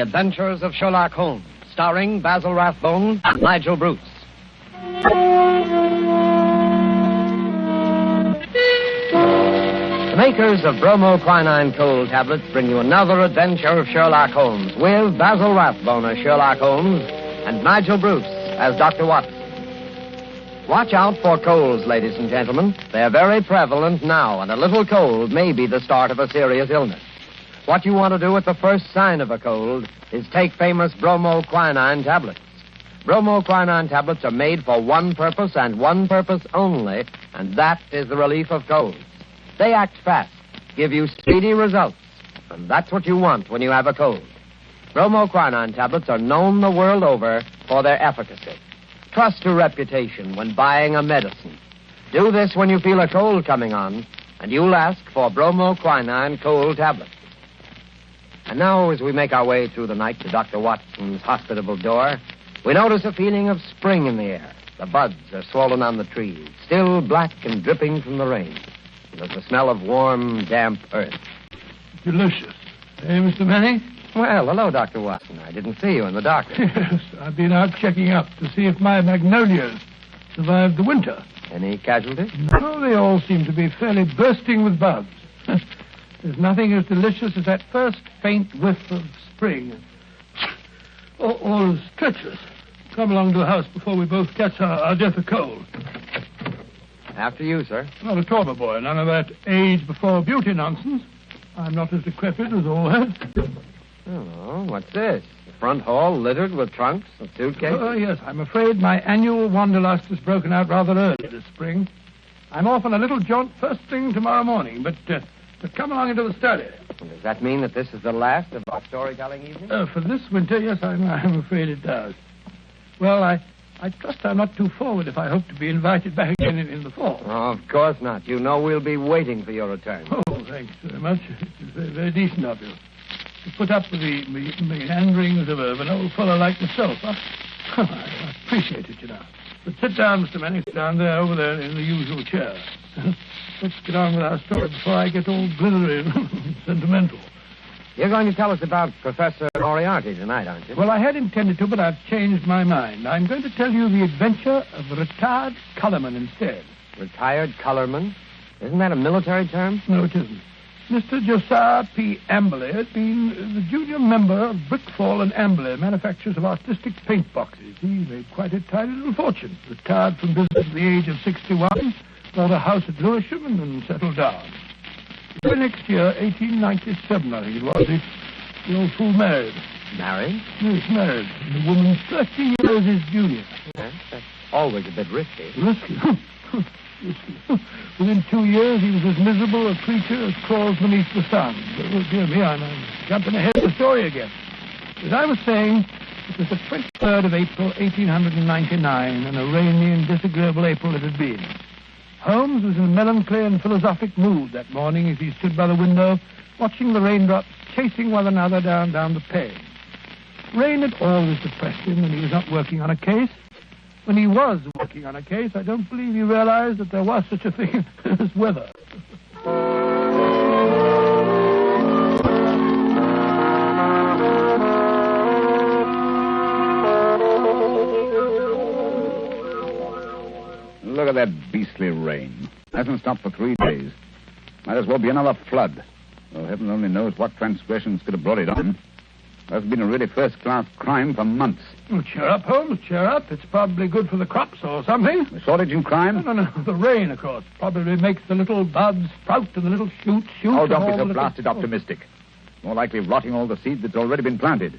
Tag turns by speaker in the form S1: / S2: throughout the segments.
S1: The Adventures of Sherlock Holmes, starring Basil Rathbone and Nigel Bruce. The makers of bromoquinine cold tablets bring you another adventure of Sherlock Holmes with Basil Rathbone as Sherlock Holmes and Nigel Bruce as Dr. Watson. Watch out for colds, ladies and gentlemen. They're very prevalent now, and a little cold may be the start of a serious illness. What you want to do at the first sign of a cold is take famous bromoquinine tablets. Bromoquinine tablets are made for one purpose and one purpose only, and that is the relief of colds. They act fast, give you speedy results, and that's what you want when you have a cold. Bromoquinine tablets are known the world over for their efficacy. Trust to reputation when buying a medicine. Do this when you feel a cold coming on, and you'll ask for bromoquinine cold tablets. And now, as we make our way through the night to Dr. Watson's hospitable door, we notice a feeling of spring in the air. The buds are swollen on the trees, still black and dripping from the rain. There's the smell of warm, damp earth.
S2: Delicious. Hey, Mr. Manning?
S1: Well, hello, Dr. Watson. I didn't see you in the dark.
S2: Yes, I've been out checking up to see if my magnolias survived the winter.
S1: Any casualties?
S2: No, they all seem to be fairly bursting with buds. There's nothing as delicious as that first faint whiff of spring. All is treacherous. Come along to the house before we both catch our death of cold.
S1: After you, sir.
S2: Not at all, my boy. None of that age before beauty nonsense. I'm not as decrepit as all that.
S1: Oh, what's this? The front hall littered with trunks and suitcases?
S2: Oh, yes. I'm afraid my annual wanderlust has broken out rather early this spring. I'm off on a little jaunt first thing tomorrow morning, but come along into the study.
S1: Does that mean that this is the last of our storytelling evening?
S2: For this winter, yes, I'm afraid it does. Well, I trust I'm not too forward if I hope to be invited back again in the fall.
S1: Oh, of course not. You know we'll be waiting for your return.
S2: Oh, thanks very much. It's very, very decent of you to put up with the meanderings of an old fellow like myself. Huh? I appreciate it, you know. But sit down, Mr. Manning. Sit down there, over there, in the usual chair. Let's get on with our story before I get all glittery and sentimental.
S1: You're going to tell us about Professor Moriarty tonight, aren't you?
S2: Well, I had intended to, but I've changed my mind. I'm going to tell you the adventure of Retired Colourman instead.
S1: Retired Colourman? Isn't that a military term?
S2: No, it isn't. Mr. Josiah P. Amberley had been the junior member of Brickfall and Amberley, manufacturers of artistic paint boxes. He made quite a tidy little fortune. Retired from business at the age of 61, bought a house at Lewisham and then settled down. The next year, 1897, I think it was, the old fool married.
S1: Married?
S2: Yes, married. The woman 30 years his junior.
S1: Yes, that's always a bit risky.
S2: Risky? Risky. Within 2 years, he was as miserable a creature as crawls beneath the sun. Oh, dear me, I'm jumping ahead of the story again. As I was saying, it was the 23rd of April, 1899, and a rainy and disagreeable April it had been. Holmes was in a melancholy and philosophic mood that morning as he stood by the window, watching the raindrops chasing one another down the pane. Rain had always depressed him when he was not working on a case. When he was working on a case, I don't believe he realized that there was such a thing as weather.
S3: Look at that beastly rain. Hasn't stopped for 3 days. Might as well be another flood. Well, heaven only knows what transgressions could have brought it on. That's been a really first-class crime for months.
S2: Oh, cheer up, Holmes, cheer up. It's probably good for the crops or something.
S3: The shortage in crime?
S2: No. The rain, of course. Probably makes the little buds sprout and the little shoots shoot.
S3: Oh, don't be so blasted optimistic. More likely rotting all the seed that's already been planted.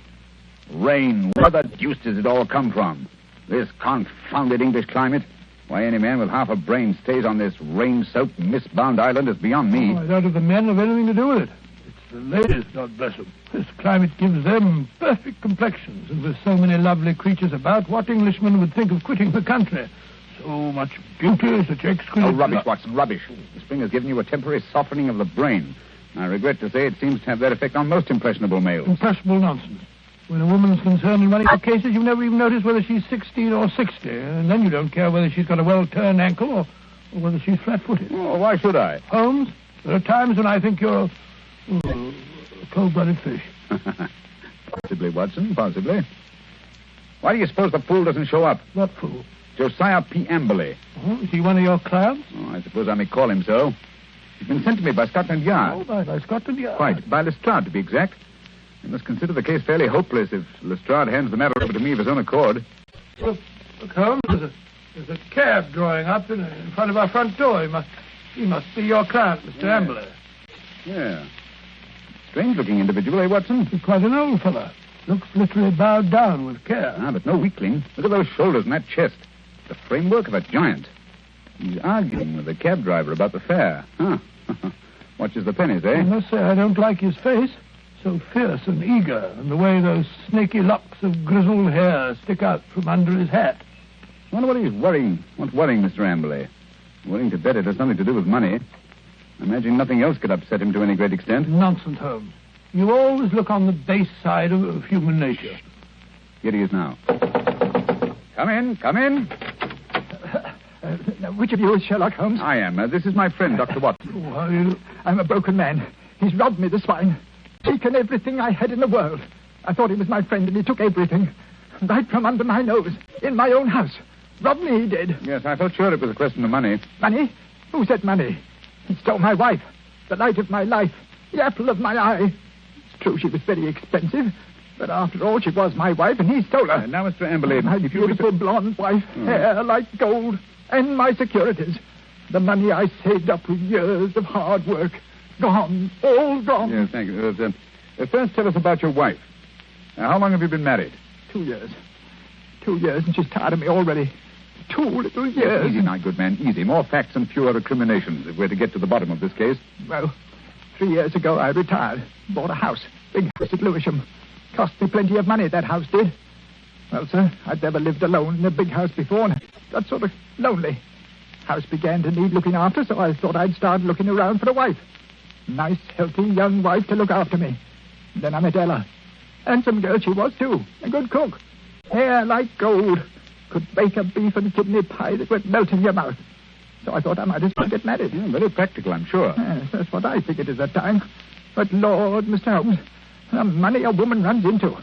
S3: Rain, where the deuce does it all come from? This confounded English climate. Why any man with half a brain stays on this rain-soaked, mist-bound island is beyond me.
S2: I doubt if the men have anything to do with it. It's the ladies, God bless them. This climate gives them perfect complexions, and with so many lovely creatures about, what Englishman would think of quitting the country? So much beauty, such exquisite...
S3: Oh, rubbish, Watson, rubbish. The spring has given you a temporary softening of the brain. I regret to say it seems to have that effect on most impressionable males.
S2: Impressionable nonsense. When a woman's concerned in one of your cases, you never even notice whether she's 16 or 60, and then you don't care whether she's got a well-turned ankle or whether she's flat-footed.
S3: Oh, why should I?
S2: Holmes, there are times when I think you're a cold-blooded fish.
S3: Possibly, Watson, possibly. Why do you suppose the fool doesn't show up?
S2: What fool?
S3: Josiah P. Amberley.
S2: Oh, is he one of your clients?
S3: Oh, I suppose I may call him so. He's been sent to me by Scotland Yard.
S2: Oh, by Scotland Yard.
S3: Quite. By Lestrade, to be exact. You must consider the case fairly hopeless if Lestrade hands the matter over to me of his own accord.
S2: Look, Holmes, there's a cab drawing up in front of our front door. He must be your client, Mr. Amberley.
S3: Yeah. Strange-looking individual, eh, Watson?
S2: He's quite an old fellow. Looks literally bowed down with care.
S3: Ah, but no weakling. Look at those shoulders and that chest. The framework of a giant. He's arguing with the cab driver about the fare. Huh. Watches the pennies, eh?
S2: I must say I don't like his face. So fierce and eager, and the way those snaky locks of grizzled hair stick out from under his hat.
S3: I wonder what he's worrying. What's worrying Mr. Amberley? Willing to bet it has something to do with money. I imagine nothing else could upset him to any great extent.
S2: Nonsense, Holmes. You always look on the base side of human nature.
S3: Here he is now. Come in, come in.
S4: Which of you is Sherlock Holmes?
S3: I am. This is my friend, Dr. Watson.
S2: Oh, how do you...
S4: I'm a broken man. He's robbed me, the swine. Taken everything I had in the world. I thought he was my friend, and he took everything. Right from under my nose. In my own house. Robbed me, he did.
S3: Yes, I felt sure it was a question of money.
S4: Money? Who said money? He stole my wife. The light of my life. The apple of my eye. It's true she was very expensive. But after all, she was my wife, and he stole her.
S3: Now, Mr. Amberley,
S4: My beautiful blonde wife. Hair like gold. And my securities. The money I saved up with years of hard work. Gone. All gone.
S3: Yes, thank you. First, tell us about your wife. How long have you been married?
S4: 2 years. 2 years, and she's tired of me already. 2 little years.
S3: Easy now, good man, easy. More facts and fewer recriminations if we're to get to the bottom of this case.
S4: Well, 3 years ago I retired. Bought a house. Big house at Lewisham. Cost me plenty of money, that house did. Well, sir, I'd never lived alone in a big house before, and got sort of lonely. House began to need looking after, so I thought I'd start looking around for a wife. Nice, healthy, young wife to look after me. Then I met Ella. Handsome girl she was, too. A good cook. Hair like gold. Could bake a beef and kidney pie that would melt in your mouth. So I thought I might as well get married.
S3: Yeah, very practical, I'm sure.
S4: Yes, that's what I figured at that time. But, Lord, Mr. Holmes, the money a woman runs into.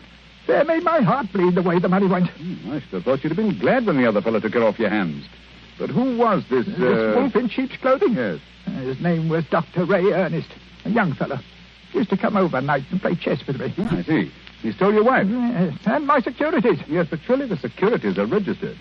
S4: There made my heart bleed the way the money went.
S3: I should have thought you'd have been glad when the other fellow took it off your hands. But who was this...
S4: This wolf in sheep's clothing?
S3: Yes.
S4: His name was Dr. Ray Ernest, a young fellow. Used to come over nights and play chess with me.
S3: I see. He stole your wife.
S4: Yes, and my securities.
S3: Yes, but surely the securities are registered.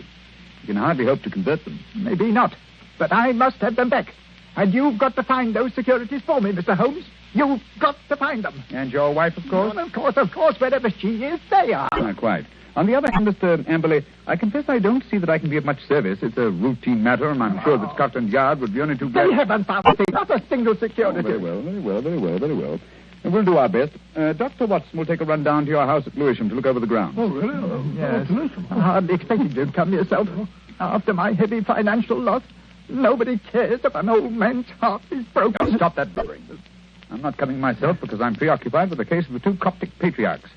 S3: You can hardly hope to convert them.
S4: Maybe not, but I must have them back. And you've got to find those securities for me, Mr. Holmes. You've got to find them.
S3: And your wife, of course?
S4: Well, of course, wherever she is, they are.
S3: Quite. On the other hand, Mr. Amberley, I confess I don't see that I can be of much service. It's a routine matter, and I'm sure that Scotland Yard would be only too glad...
S4: They haven't found a thing, not a single security.
S3: Very well. And we'll do our best. Dr. Watson will take a run down to your house at Lewisham to look over the grounds.
S2: Oh, really?
S4: Yes. I hardly expected you to come yourself. After my heavy financial loss, nobody cares if an old man's heart is broken.
S3: Now, stop that blubbering. I'm not coming myself because I'm preoccupied with the case of the 2 Coptic patriarchs.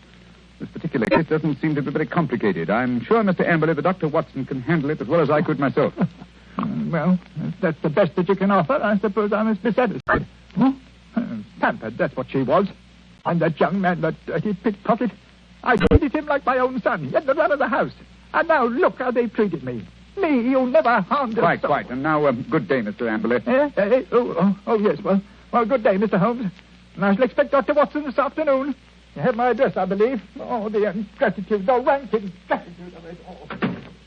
S3: This particular case doesn't seem to be very complicated. I'm sure, Mr. Amberley, that Dr. Watson can handle it as well as I could myself.
S4: Well, if that's the best that you can offer, I suppose I must be satisfied. Huh? Pampered, that's what she was. And that young man, that dirty pickpocket, I treated him like my own son. He had the run of the house. And now look how they've treated me. Me, you never harmed a soul.
S3: Quite. And now, good day, Mr. Amberley.
S4: Yes. Well, good day, Mr. Holmes. And I shall expect Dr. Watson this afternoon. You have my address, I believe. Oh, the ingratitude, the rank ingratitude of it all.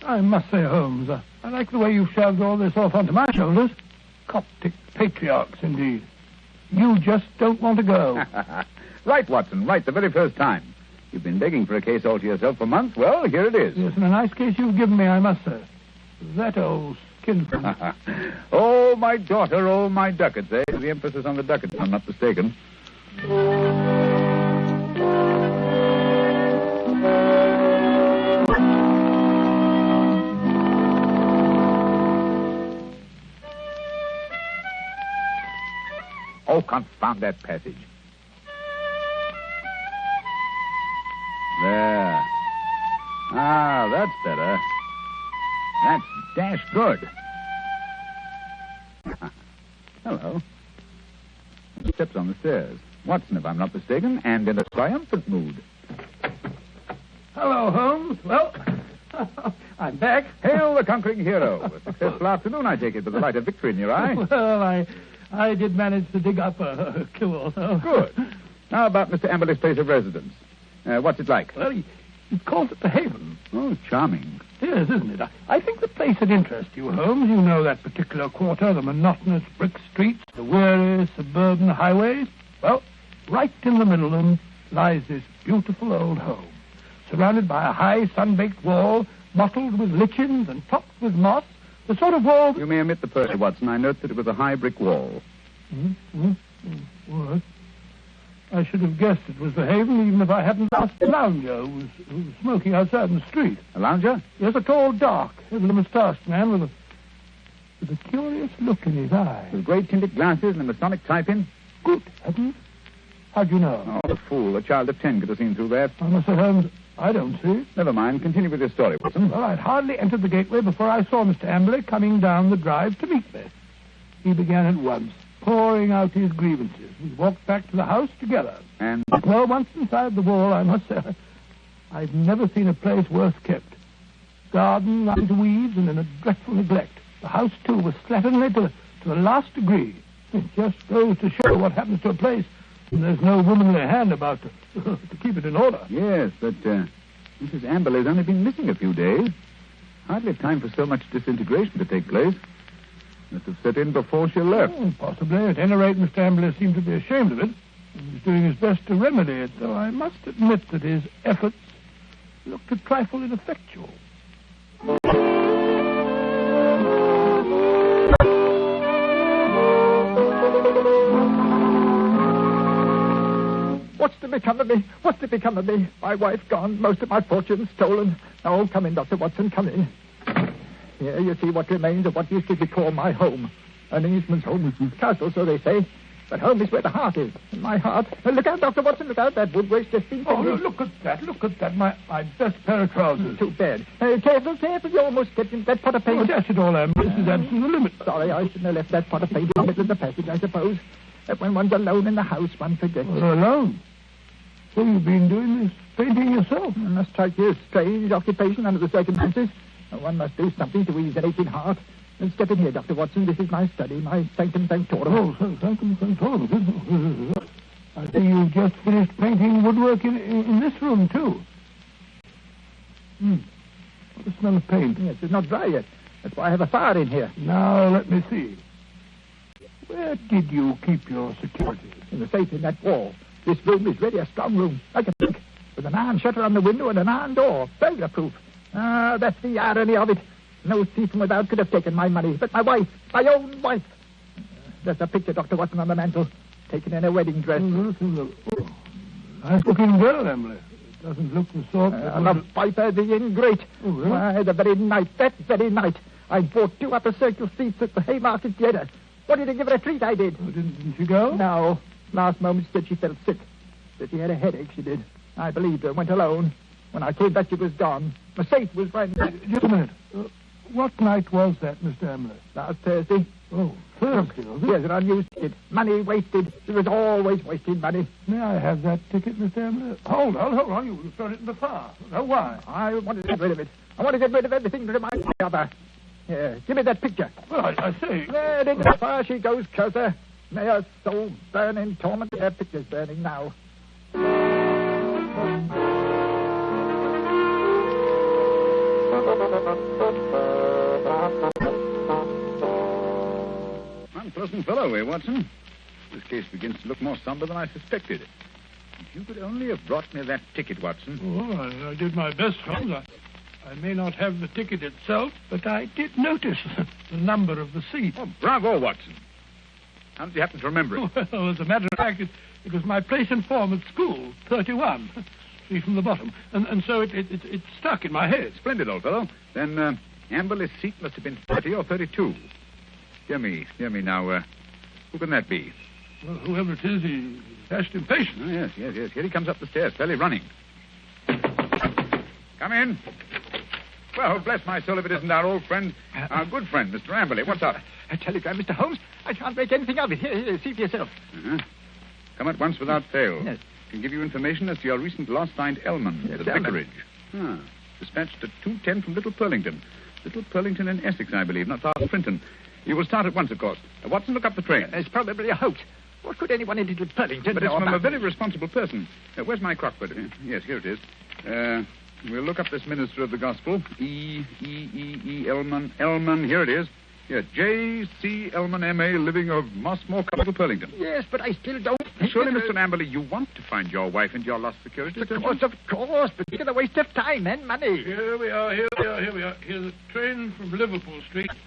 S2: I must say, Holmes, I like the way you've shoved all this off onto my shoulders. Coptic patriarchs, indeed. You just don't want to go.
S3: Right, Watson, right, the very first time. You've been begging for a case all to yourself for months. Well, here it is.
S2: Yes, and a nice case you've given me, I must say. That old skinflint.
S3: Oh, my daughter, oh, my ducats, eh? The emphasis on the ducats, if I'm not mistaken. Oh, confound that passage. There. Ah, that's better. That's dash good. Hello. Steps on the stairs. Watson, if I'm not mistaken, and in a triumphant mood.
S2: Hello, Holmes. Well, I'm back.
S3: Hail the conquering hero. A successful afternoon, I take it, with the light of victory in your eye.
S2: Well, I did manage to dig up a clue.
S3: Good. How about Mr. Amberley's place of residence? What's it like?
S2: Well, he calls it the Haven.
S3: Oh, charming.
S2: Yes, isn't it? I think the place would interest you, Holmes. You know that particular quarter, the monotonous brick streets, the weary suburban highways. Well, right in the middle of them lies this beautiful old home, surrounded by a high sun-baked wall, mottled with lichens and topped with moss, the sort of wall...
S3: You may omit the Percy, Watson. I note that it was a high brick wall.
S2: What? I should have guessed it was the Haven, even if I hadn't asked the lounger who was smoking outside in the street.
S3: A lounger?
S2: Yes, a tall, dark, heavily moustached man with a curious look in his eye.
S3: With great tinted glasses and a Masonic type in?
S2: Good heavens. How'd you know?
S3: Oh, a fool. A child of 10 could have seen through that.
S2: Oh, Mr. Holmes, I don't see.
S3: Never mind. Continue with your story, Watson.
S2: Well, I'd hardly entered the gateway before I saw Mr. Amberley coming down the drive to meet me. He began at once, pouring out his grievances. We walked back to the house together.
S3: And?
S2: Well, once inside the wall, I must say, I've never seen a place worse kept. Garden lined with weeds and in a dreadful neglect. The house, too, was slatternly to the last degree. It just goes to show what happens to a place when there's no womanly hand about to keep it in order.
S3: Yes, but Mrs. Amberley's only been missing a few days. Hardly time for so much disintegration to take place. Must have set in before she left.
S2: Oh, possibly. At any rate, Mr. Amberley seemed to be ashamed of it. He was doing his best to remedy it, though I must admit that his efforts looked a trifle ineffectual.
S4: What's to become of me? What's to become of me? My wife gone, most of my fortune stolen. Oh, come in, Dr. Watson, come in. Here you see what remains of what used to be called my home. An Englishman's home is his castle, so they say. But home is where the heart is. And my heart... Look out, Dr. Watson, look out. That woodwork's just been...
S2: Oh, look at that. My best pair of trousers.
S4: Too bad. Careful. You almost get into that pot of paint.
S2: Oh, dash it all, Am. This is absolutely the limit.
S4: Sorry, I shouldn't have left that pot of paint in the middle of the passage, I suppose. But when one's alone in the house, one forgets.
S2: Alone? So you've been doing this painting yourself?
S4: It must strike you as strange occupation under the circumstances. One must do something to ease an aching heart. And step in here, Dr. Watson. This is my study, my sanctum sanctorum.
S2: Oh, sanctum sanctorum. I see you've just finished painting woodwork in this room, too. What a smell of paint.
S4: Yes, it's not dry yet. That's why I have a fire in here.
S2: Now, let me see. Where did you keep your securities?
S4: In the safe in that wall. This room is really a strong room, like a bank, with an iron shutter on the window and an iron door, burglar-proof. Ah, that's the irony of it. No thief from without could have taken my money, but my wife, my own wife. There's a picture, Dr. Watson, on the mantel, taken in a wedding dress.
S2: Nice-looking girl, Emily. It doesn't look the sort...
S4: the viper, the ingrate.
S2: Oh, really?
S4: Why, that very night, I bought 2 upper circle seats at the Haymarket Theatre. Wanted to give her a treat, I did.
S2: Oh, didn't she go?
S4: No. Last moment she said she felt sick. Said she had a headache, she did. I believed her, went alone. When I came back, she was gone. The safe was right...
S2: Just a minute. What night was that, Mr. Emily?
S4: Last Thursday.
S2: Oh, Thursday, was it?
S4: Yes, an unused ticket. Money wasted. She was always wasting money.
S2: May I have that ticket, Mr. Emily? Hold on. You thrown it in the fire. No, why?
S4: I want to get rid of it. I want to get rid of everything that reminds me of her. Here, give me that picture.
S2: Well, I see.
S4: There, into the fire she goes, closer. May her soul burn in torment. Her picture's burning now.
S3: Unpleasant fellow, Watson? This case begins to look more somber than I suspected. If you could only have brought me that ticket, Watson.
S2: Oh, I did my best, Holmes. I may not have the ticket itself, but I did notice the number of the seat.
S3: Oh, bravo, Watson. How did you happen to remember it?
S2: Well, as a matter of fact, it was my place in form at school, 31. See from the bottom. And so it stuck in my head.
S3: Splendid, old fellow. Then Amberley's seat must have been 30 or 32. Hear me now. Who can that be?
S2: Well, whoever it is, he's dashed impatient.
S3: Oh, yes. Here he comes up the stairs, fairly running. Come in. Well, bless my soul if it isn't our old friend, our good friend, Mr. Amberley. What's up?
S4: A telegram, Mr. Holmes. I can't make anything of it. Here, see for yourself.
S3: Uh-huh. Come at once without fail.
S4: Yes.
S3: Can give you information as to your recent lost find Elman at the
S4: Elman.
S3: vicarage. Ah, dispatched at 2:10 from Little Purlington. Little Purlington in Essex, I believe, not far from Frinton. You will start at once, of course. Watson, look up the train.
S4: It's probably a hoax. What could anyone in Little Purlington
S3: But
S4: know
S3: it's from
S4: about
S3: a very responsible person. Where's my Crockford? Yes, here it is. We'll look up this minister of the gospel. Elman. Here it is. Yeah, J.C. Elman, M.A., living of Mossmore, Little Purlington.
S4: Yes, but I still don't...
S3: Surely, Mr. Amberley, you want to find your wife and your lost securities, don't you?
S4: Of course, but it's a waste of time and money.
S2: Here we are. Here's a train from Liverpool Street at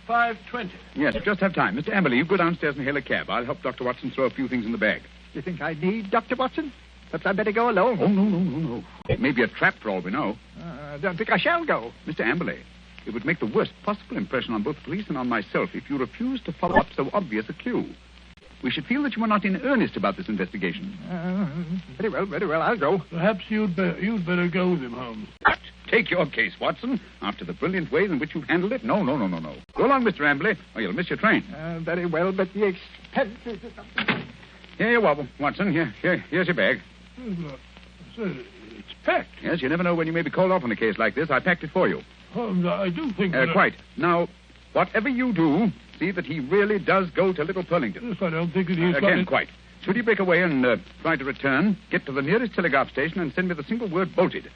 S2: 5:20.
S3: Yes, we just have time. Mr. Amberley, you go downstairs and hail a cab. I'll help Dr. Watson throw a few things in the bag.
S4: You think I need Dr. Watson? Perhaps I'd better go alone.
S3: Oh, no. It may be a trap for all we know.
S4: I don't think I shall go.
S3: Mr. Amberley, it would make the worst possible impression on both the police and on myself if you refused to follow up so obvious a clue. We should feel that you are not in earnest about this investigation.
S4: Very well, I'll go.
S2: Perhaps you'd better go with him, Holmes.
S3: What? Take your case, Watson. After the brilliant way in which you've handled it? No. Go along, Mr. Amberley, or you'll miss your train.
S4: Very well, but the expense is...
S3: Here you are, Watson. Here's your bag.
S2: Look, it's packed.
S3: Yes, you never know when you may be called off on a case like this. I packed it for you.
S2: Holmes, I do think
S3: Quite. Now, whatever you do, see that he really does go to Little Purlington.
S2: Yes, I don't think that he's
S3: Again, quite. Should he break away and try to return, get to the nearest telegraph station and send me the single word bolted.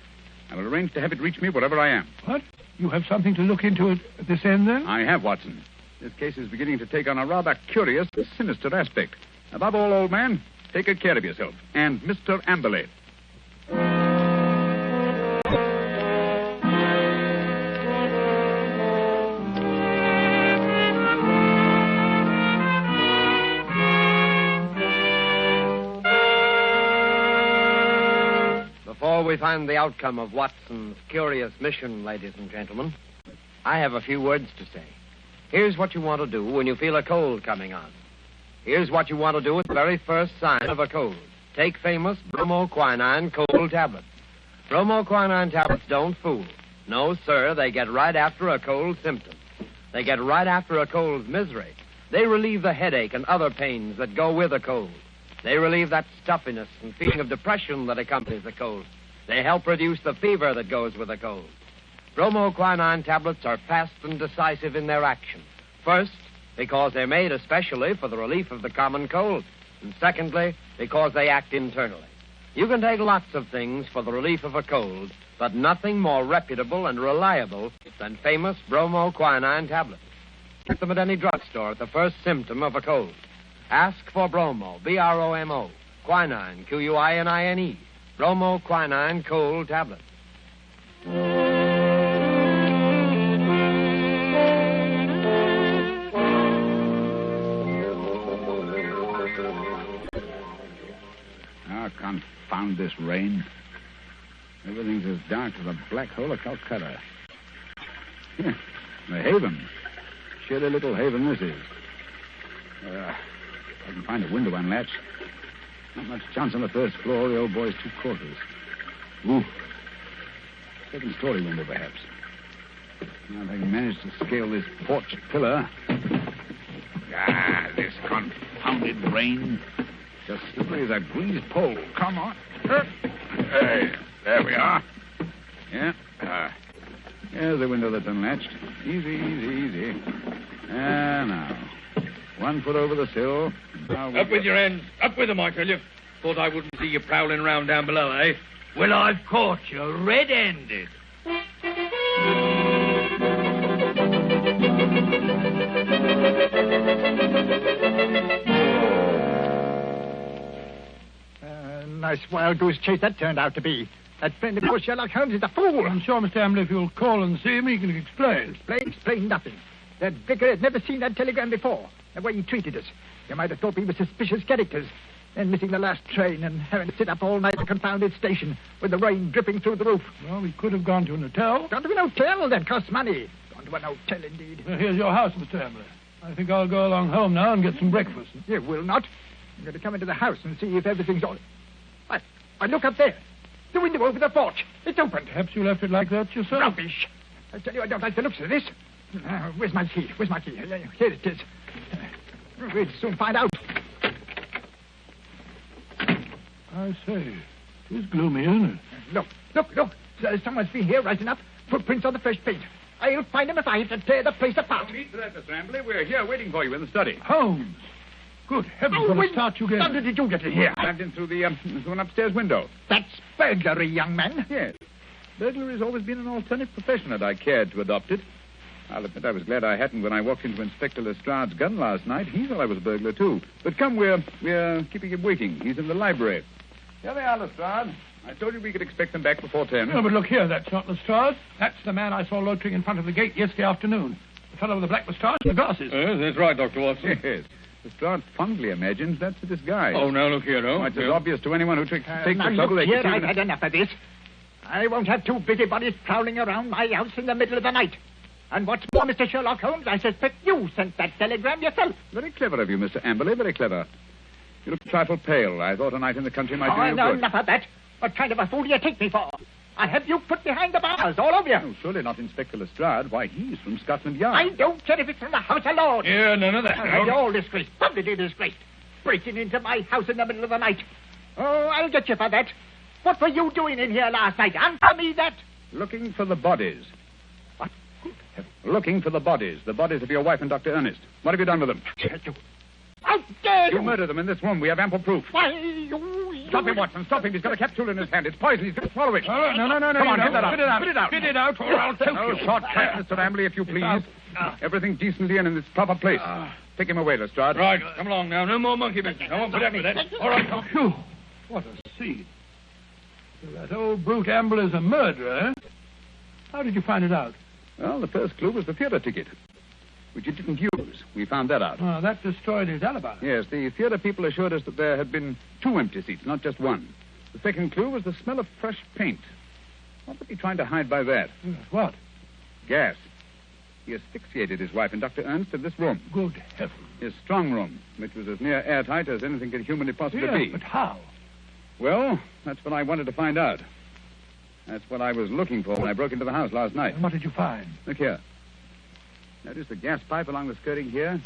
S3: I will arrange to have it reach me wherever I am.
S2: What? You have something to look into at this end, then?
S3: I have, Watson. This case is beginning to take on a rather curious, sinister aspect. Above all, old man, take good care of yourself. And Mr. Amberley.
S1: Before we find the outcome of Watson's curious mission, ladies and gentlemen, I have a few words to say. Here's what you want to do when you feel a cold coming on. Here's what you want to do at the very first sign of a cold. Take famous bromoquinine cold tablets. Bromoquinine tablets don't fool. No, sir, they get right after a cold symptom. They get right after a cold's misery. They relieve the headache and other pains that go with a cold. They relieve that stuffiness and feeling of depression that accompanies the cold. They help reduce the fever that goes with a cold. Bromoquinine tablets are fast and decisive in their action. First, because they're made especially for the relief of the common cold. And secondly, because they act internally. You can take lots of things for the relief of a cold, but nothing more reputable and reliable than famous bromoquinine tablets. Get them at any drugstore at the first symptom of a cold. Ask for bromo, B-R-O-M-O, quinine, Q-U-I-N-I-N-E, bromoquinine cold tablets.
S3: Confound this rain. Everything's as dark as a black hole of Calcutta. The haven. Shitty little haven this is. I can find a window unlatched. Not much chance on the first floor. The old boy's 2 quarters. Ooh. Second-story window, perhaps. Now, if I can manage to scale this porch pillar. This confounded rain. Just slippery as a greased pole. Come on. Hey, there we are. Yeah. Here's the window that's unlatched. Easy. Now. 1 foot over the sill.
S5: Up with your hands. Up with them, I tell you. Thought I wouldn't see you prowling around down below, eh? Well, I've caught you red-handed.
S4: Nice wild goose chase that turned out to be. That friend of yours, Sherlock Holmes, is a fool.
S2: I'm sure, Mr. Amberley, if you'll call and see him, he can explain.
S4: Explain nothing. That vicar had never seen that telegram before. The way he treated us. You might have thought we were suspicious characters. Then missing the last train and having to sit up all night at a confounded station with the rain dripping through the roof.
S2: Well, we could have gone to an hotel.
S4: Gone to an hotel? That costs money. Gone to an hotel, indeed.
S2: Here's your house, Mr. Amberley. I think I'll go along home now and get some breakfast.
S4: You will not. I'm going to come into the house and see if everything's all... Why, look up there. The window over the porch. It's open.
S2: Perhaps you left it like that yourself.
S4: Rubbish. I tell you, I don't like the looks of this. Where's my key? Here it is. We'll soon find out.
S2: I say, It's gloomy, isn't it?
S4: Look. Someone's been here right enough. Footprints on the fresh paint. I'll find them if I have to tear the place apart.
S3: No need for that, Mr. Amberley. We're here waiting for you in the study.
S2: Holmes! Good heavens, what a start you gave.
S4: How did you get in here?
S3: Climbed in through through an upstairs window.
S4: That's burglary, young man.
S3: Yes. Burglary has always been an alternate profession, and I cared to adopt it. I'll admit I was glad I hadn't when I walked into Inspector Lestrade's gun last night. He thought I was a burglar, too. But come, we're keeping him waiting. He's in the library. Here they are, Lestrade. I told you we could expect them back before 10.
S2: No, but look here, that's not Lestrade. That's the man I saw loitering in front of the gate yesterday afternoon. The fellow with the black moustache and the glasses.
S5: Yes, that's right, Dr. Watson.
S3: Yes. Lestrade fondly imagines that's a disguise.
S5: Oh, now look here,
S3: It's as obvious to anyone who takes the
S4: Now,
S3: trouble.
S4: look
S3: They
S4: here,
S3: can see
S4: I've had enough of this. I won't have two busybodies prowling around my house in the middle of the night. And what's more, Mr. Sherlock Holmes, I suspect you sent that telegram yourself.
S3: Very clever of you, Mr. Amberley, very clever. You look a trifle pale. I thought a night in the country might do you
S4: no,
S3: good.
S4: enough of that. What kind of a fool do you take me for? I have you put behind the bars, all of you.
S3: Oh, surely not Inspector Lestrade. Why, he's from Scotland Yard.
S4: I don't care if it's from the House of Lords.
S5: Yeah, none of that.
S4: You're all disgraced, publicly disgraced. Breaking into my house in the middle of the night. Oh, I'll get you for that. What were you doing in here last night? Answer me that.
S3: Looking for the bodies.
S4: What?
S3: Looking for the bodies of your wife and Dr. Ernest. What have you done with them?
S4: How dare
S3: You murdered them in this room. We have ample proof.
S4: Why, you...
S3: Stop him, Watson. Stop him. He's got a capsule in his hand. It's poison. He's going to swallow it.
S2: No.
S3: Come on, get that out.
S2: Spit it out.
S3: Spit it out.
S2: Spit it out, or I'll choke
S3: Oh,
S2: you.
S3: short cut, Mr. Amberley, if you please. Everything decently and in its proper place. Take him away, Lestrade.
S5: Right, come along now. No more monkey business. I won't put up with that. All right, come.
S2: Phew, what a scene. So that old brute Amberley's a murderer, eh? How did you find it out?
S3: Well, the first clue was the theater ticket, which you didn't use. We found that out.
S2: Oh, that destroyed his alibi.
S3: Yes, the theater people assured us that there had been 2 empty seats, not just one. The second clue was the smell of fresh paint. What was he trying to hide by that?
S2: Yes, what?
S3: Gas. He asphyxiated his wife and Dr. Ernst in this room,
S2: Good heavens.
S3: his strong room, which was as near airtight as anything could humanly possibly
S2: Yes,
S3: be.
S2: but how?
S3: Well, that's what I wanted to find out. That's what I was looking for when I broke into the house last night.
S2: And what did you find?
S3: Look here. Notice the gas pipe along the skirting here?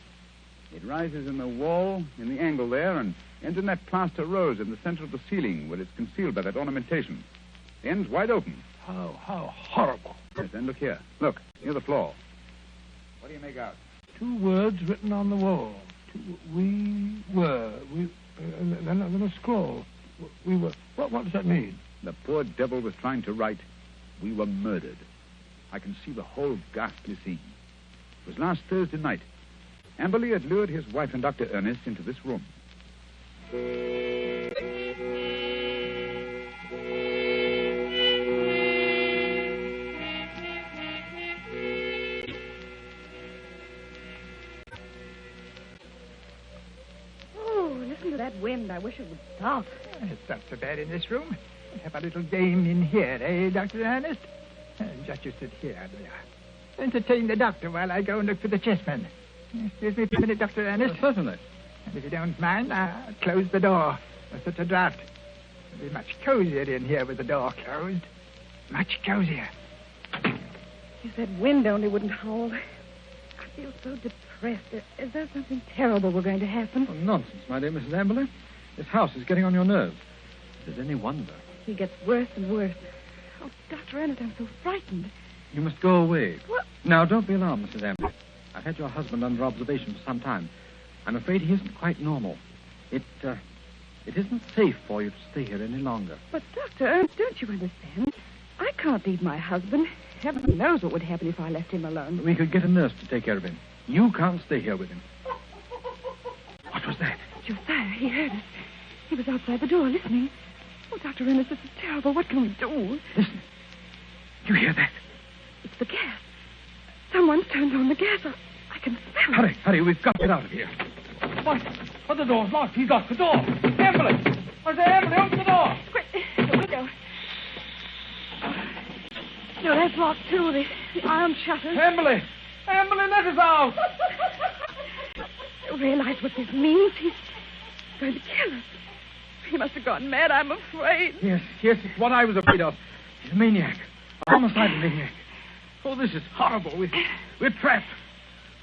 S3: It rises in the wall, in the angle there, and ends in that plaster rose in the center of the ceiling where it's concealed by that ornamentation. The end's wide open.
S2: How horrible.
S3: Yes, and look here. Look, near the floor. What do you make out?
S2: 2 words written on the wall. We were. Then a scroll. We were. What does that mean?
S3: The poor devil was trying to write, "We were murdered." I can see the whole ghastly scene. It was last Thursday night. Amberley had lured his wife and Dr. Ernest into this room.
S6: Oh, listen to that wind. I wish it would stop.
S4: It's not so bad in this room. We'll have a little game in here, eh, Dr. Ernest? Just you sit here, there. Entertain the doctor while I go and look for the chessmen. Excuse me for a minute, Dr. Ernest.
S2: Certainly.
S4: And if you don't mind, I'll close the door. There's such a draft. It'll be much cozier in here with the door closed. Much cozier.
S6: If that wind only wouldn't howl. I feel so depressed. Is there something terrible we're going to happen?
S7: Oh, nonsense, my dear Mrs. Amberley. This house is getting on your nerves. Is it any wonder?
S6: He gets worse and worse. Oh, Dr. Ernest, I'm so frightened.
S7: You must go away.
S6: What?
S7: Now, don't be alarmed, Mrs. Amberley. I've had your husband under observation for some time. I'm afraid he isn't quite normal. It isn't safe for you to stay here any longer.
S6: But, Dr. Ernest, don't you understand? I can't leave my husband. Heaven knows what would happen if I left him alone.
S7: We could get a nurse to take care of him. You can't stay here with him. What was that?
S6: Josiah, he heard us. He was outside the door listening. Oh, Dr. Ernest, this is terrible. What can we do?
S7: Listen. You hear that?
S6: It's the gas. Someone's turned on the gas. I can smell it.
S7: Hurry. We've got to get out of here.
S2: What? Oh, the door's locked. He's locked the door. Amberley! I say, Amberley, open the door.
S6: Quick, the window. No, that's locked, too. The iron shutters.
S2: Amberley, let us out.
S6: You realize what this means? He's going to kill us. He must have gone mad, I'm afraid.
S7: Yes, it's what I was afraid of. He's a maniac. A homicidal maniac. Oh, this is horrible. We're trapped.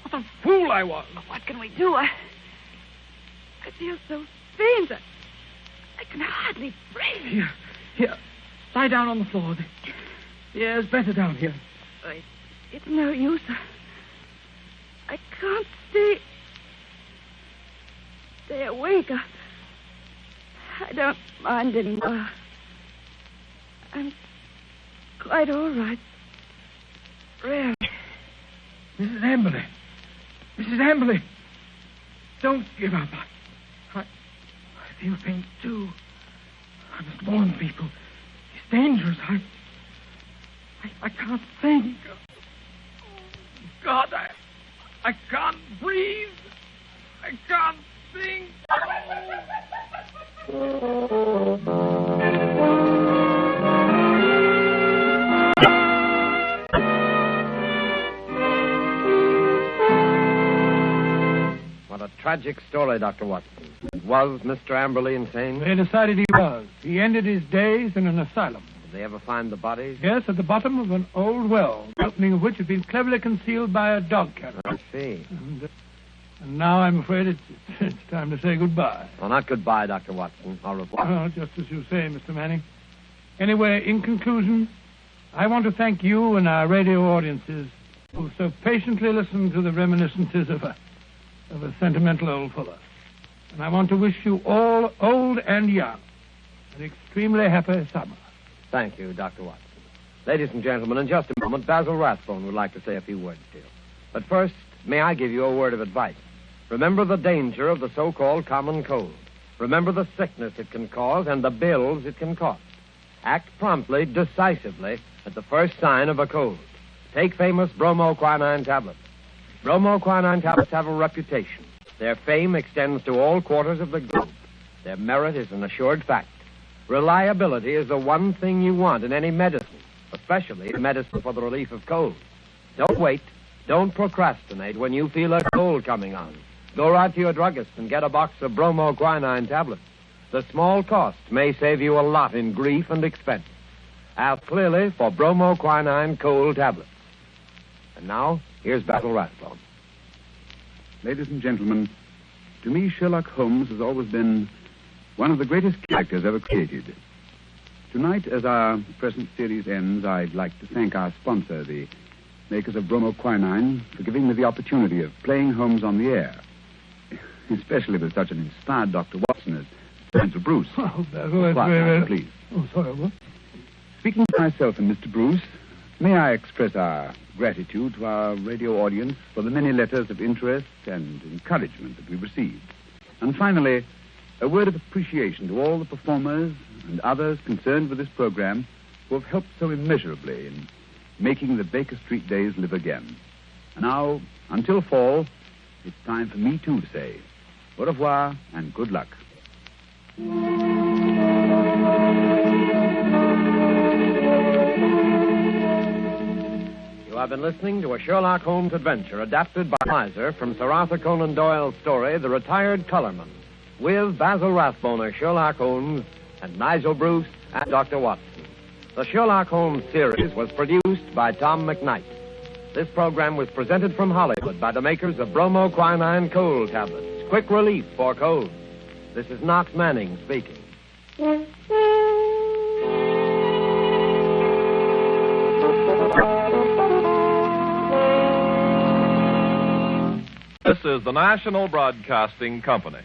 S7: What a fool I was.
S6: What can we do? I feel so faint. I can hardly breathe.
S7: Here, lie down on the floor. The air's better down here.
S6: It's no use. I can't stay awake. I don't mind anymore. I'm quite all right. Really.
S7: Mrs. Amberley. Mrs. Amberley. Don't give up. I feel faint, too. I must warn people. It's dangerous. I can't think. God, I can't breathe. I can't think.
S1: What a tragic story, Dr. Watson. Was Mr. Amberley insane?
S2: They decided he was. He ended his days in an asylum.
S1: Did they ever find the bodies?
S2: Yes, at the bottom of an old well, the opening of which had been cleverly concealed by a dog catcher.
S1: I see.
S2: And now I'm afraid it's time to say goodbye.
S1: Well, not goodbye, Dr. Watson. Au revoir.
S2: Well, just as you say, Mr. Manning. Anyway, in conclusion, I want to thank you and our radio audiences who so patiently listened to the reminiscences of a sentimental old fellow. And I want to wish you all, old and young, an extremely happy summer.
S1: Thank you, Dr. Watson. Ladies and gentlemen, in just a moment, Basil Rathbone would like to say a few words to you. But first, may I give you a word of advice? Remember the danger of the so-called common cold. Remember the sickness it can cause and the bills it can cost. Act promptly, decisively, at the first sign of a cold. Take famous bromoquinine tablets. Bromoquinine tablets have a reputation. Their fame extends to all quarters of the globe. Their merit is an assured fact. Reliability is the one thing you want in any medicine, especially medicine for the relief of cold. Don't wait. Don't procrastinate when you feel a cold coming on. Go right to your druggist and get a box of bromoquinine tablets. The small cost may save you a lot in grief and expense. Ask clearly for bromoquinine cold tablets. And now, here's Basil Rathbone.
S3: Ladies and gentlemen, to me, Sherlock Holmes has always been one of the greatest characters ever created. Tonight, as our present series ends, I'd like to thank our sponsor, the makers of bromoquinine, for giving me the opportunity of playing Holmes on the air, especially with such an inspired Dr. Watson as Nigel Bruce.
S2: Oh, Basil, that's very...
S3: Please.
S2: Oh, sorry, what?
S3: Speaking for myself and Mr. Bruce, may I express our gratitude to our radio audience for the many letters of interest and encouragement that we've received. And finally, a word of appreciation to all the performers and others concerned with this program who have helped so immeasurably in making the Baker Street days live again. And now, until fall, it's time for me, too, to say au revoir and good luck.
S1: You have been listening to a Sherlock Holmes adventure adapted by Miser from Sir Arthur Conan Doyle's story, The Retired Colourman, with Basil Rathbone as Sherlock Holmes and Nigel Bruce and Dr. Watson. The Sherlock Holmes series was produced by Tom McKnight. This program was presented from Hollywood by the makers of bromoquinine cold tablets, quick relief for colds. This is Knox Manning speaking.
S8: This is the National Broadcasting Company.